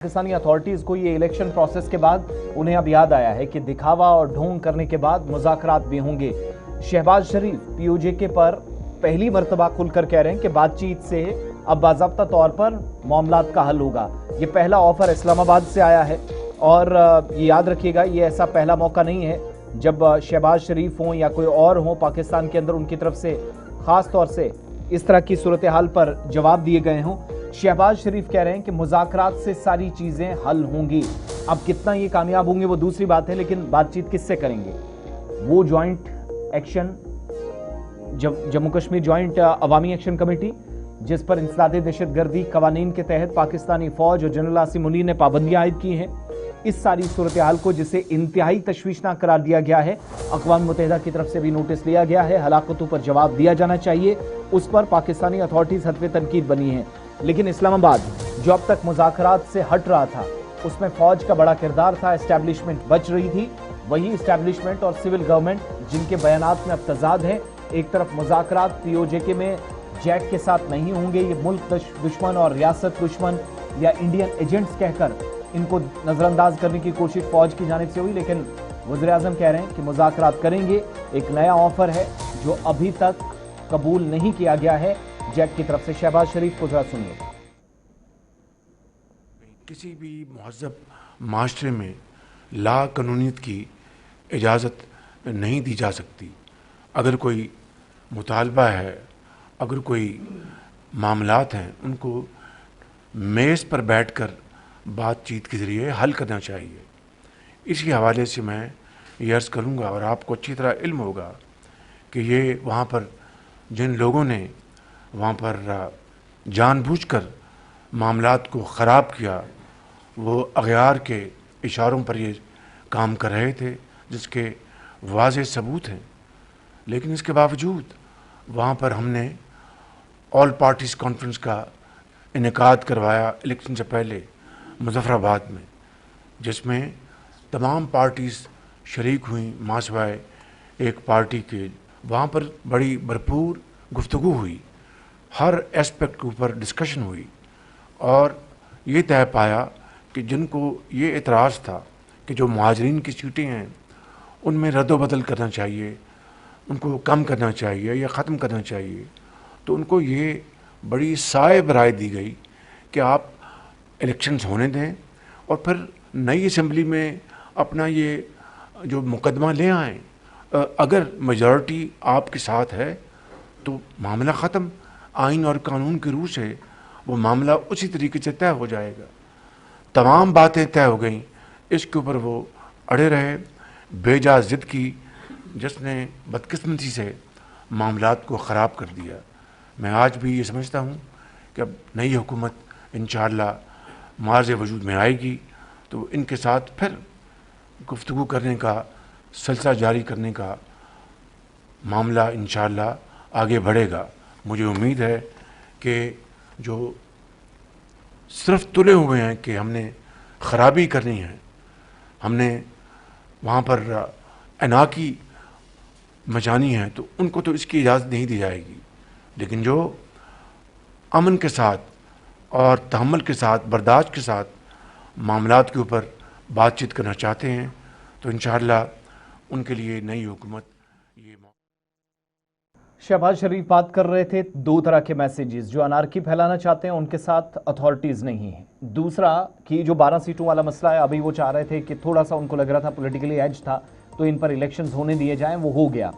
Pakistani authorities को ये election process के बाद उन्हें अब याद आया है कि दिखावा और ढोंग करने के बाद मुज़ाकरात भी होंगे। शहबाज शरीफ पीओजे पर पहली मर्तबा खुलकर कह रहे हैं कि बातचीत से अब बाज़ाब्ता तौर पर मामलात का हल होगा। ये पहला ऑफर इस्लामाबाद से आया है और ये याद रखिएगा, ये ऐसा पहला मौका नहीं है जब शहबाज शरीफ हों या कोई और हो पाकिस्तान के अंदर उनकी तरफ से ख़ास तौर से इस तरह की सूरत हाल पर जवाब दिए गए हों। शहबाज शरीफ कह रहे हैं कि मुज़ाकरात से सारी चीज़ें हल होंगी। अब कितना ये कामयाब होंगे वो दूसरी बात है, लेकिन बातचीत किससे करेंगे? वो joint action Jammu Kashmir joint Awami action committee जिस पर इंसदादे दहशतगर्दी कवानीन के तहत पाकिस्तानी फौज और जनरल आसिम मुनीर ने पाबंदियां आयद की हैं, इस सारी सूरत हाल को जिसे इंतहाई तशवीशनाक करार दिया गया है, अक़वाम मुत्तहिदा की तरफ से भी नोटिस लिया गया है, हलाकतों पर जवाब दिया जाना चाहिए, उस पर पाकिस्तानी अथॉरिटीज़ हद पे तनकीद बनी है। लेकिन इस्लामाबाद जो अब तक मुज़ाकरात से हट रहा था उसमें फ़ौज का बड़ा किरदार था, एस्टैब्लिशमेंट बच रही थी। वही एस्टैब्लिशमेंट और सिविल गवर्नमेंट जिनके बयानात में अब तज़ाद है। एक तरफ मुज़ाकरात पीओजे में जैक के साथ नहीं होंगे, ये मुल्क दुश्मन और रियासत दुश्मन या इंडियन एजेंट्स कहकर इनको नज़रअंदाज करने की कोशिश फ़ौज की जानिब से हुई, लेकिन वज़ीर-ए-आज़म कह रहे हैं कि मुज़ाकरात करेंगे। एक नया ऑफ़र है जो अभी तक कबूल नहीं किया गया है जैक की तरफ से। शहबाज शरीफ को जरा सुनिए। किसी भी महज़ब माशरे में ला कानूनियत की इजाज़त नहीं दी जा सकती। अगर कोई मुतालबा है, अगर कोई मामलात हैं, उनको मेज़ पर बैठकर बातचीत के ज़रिए हल करना चाहिए। इसी हवाले से मैं ये अर्ज़ करूँगा और आपको अच्छी तरह इल्म होगा कि ये वहाँ पर जिन लोगों ने वहाँ पर जानबूझकर मामलात को ख़राब किया, वो अग़यार के इशारों पर ये काम कर रहे थे, जिसके वाज़ेह सबूत हैं। लेकिन इसके बावजूद वहाँ पर हमने ऑल पार्टीज़ कॉन्फ्रेंस का इनेकाद करवाया इलेक्शन से पहले मुज़फ़्फ़राबाद में, जिसमें तमाम पार्टीज़ शरीक हुई मासवाए एक पार्टी के। वहाँ पर बड़ी भरपूर गुफ्तगू हुई, हर एस्पेक्ट के ऊपर डिस्कशन हुई और ये तय पाया कि जिनको ये एतराज़ था कि जो मुहाजिरीन की सीटें हैं उनमें रद्द-ओ-बदल करना चाहिए, उनको कम करना चाहिए या ख़त्म करना चाहिए, तो उनको ये बड़ी साइब राय दी गई कि आप इलेक्शंस होने दें और फिर नई असम्बली में अपना ये जो मुकदमा ले आएँ। अगर मेजॉरिटी आपके साथ है तो मामला ख़त्म, आइन और कानून की रूह से वो मामला उसी तरीके से तय हो जाएगा। तमाम बातें तय हो गईं, इसके ऊपर वो अड़े रहे, बेजा ज़िद की, जिसने बदकिस्मती से मामलात को ख़राब कर दिया। मैं आज भी ये समझता हूँ कि अब नई हुकूमत इंशाअल्लाह मार्ज़ वजूद में आएगी तो इनके साथ फिर गुफ्तगू करने का सिलसिला जारी करने का मामला इंशाअल्लाह आगे बढ़ेगा। मुझे उम्मीद है कि जो सिर्फ तुले हुए हैं कि हमने ख़राबी करनी है, हमने वहाँ पर अनाकी मचानी है, तो उनको तो इसकी इजाज़त नहीं दी जाएगी। लेकिन जो अमन के साथ और तहम्मुल के साथ, बर्दाश्त के साथ मामलात के ऊपर बातचीत करना चाहते हैं तो इंशाअल्लाह उनके लिए नई हुकूमत ये। शहबाज शरीफ बात कर रहे थे दो तरह के मैसेजेस, जो अनारकी फैलाना चाहते हैं उनके साथ अथॉरिटीज़ नहीं है, दूसरा कि जो 12 सीटों वाला मसला है, अभी वो चाह रहे थे कि थोड़ा सा उनको लग रहा था पॉलिटिकली एज था तो इन पर इलेक्शंस होने दिए जाएं, वो हो गया।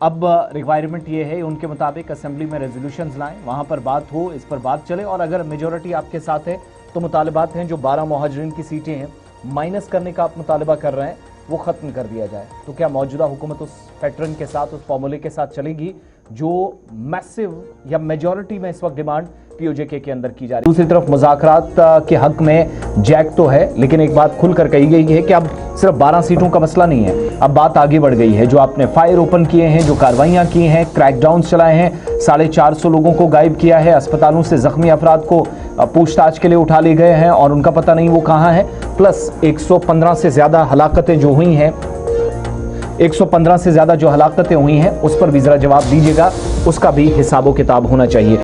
अब रिक्वायरमेंट ये है उनके मुताबिक असेंबली में रेजोल्यूशंस लाएं, वहाँ पर बात हो, इस पर बात चले, और अगर मेजॉरिटी आपके साथ है तो मुतालबात हैं जो 12 मुहाजिरीन की सीटें हैं माइनस करने का आप मुतालबा कर रहे हैं वो ख़त्म कर दिया जाए। तो क्या मौजूदा हुकूमत उस पैटर्न के साथ, उस फॉर्मूले के साथ चलेगी जो मैसिव या मेजॉरिटी में इस वक्त डिमांड पीओजे के अंदर की जा रही है? दूसरी तरफ मुज़ाकरात के हक में जैक तो है, लेकिन एक बात खुलकर कही गई है कि अब सिर्फ 12 सीटों का मसला नहीं है, अब बात आगे बढ़ गई है। जो आपने फायर ओपन किए हैं, जो कार्रवाइयाँ की हैं, क्रैकडाउन चलाए हैं, 450 लोगों को गायब किया है, अस्पतालों से ज़ख्मी अफराद को पूछताछ के लिए उठा लिए गए हैं और उनका पता नहीं वो कहाँ है, प्लस 115 से ज़्यादा हलाकतें जो हुई हैं, 115 से ज़्यादा जो हलाकतें हुई हैं उस पर भी ज़रा जवाब दीजिएगा, उसका भी हिसाब व किताब होना चाहिए।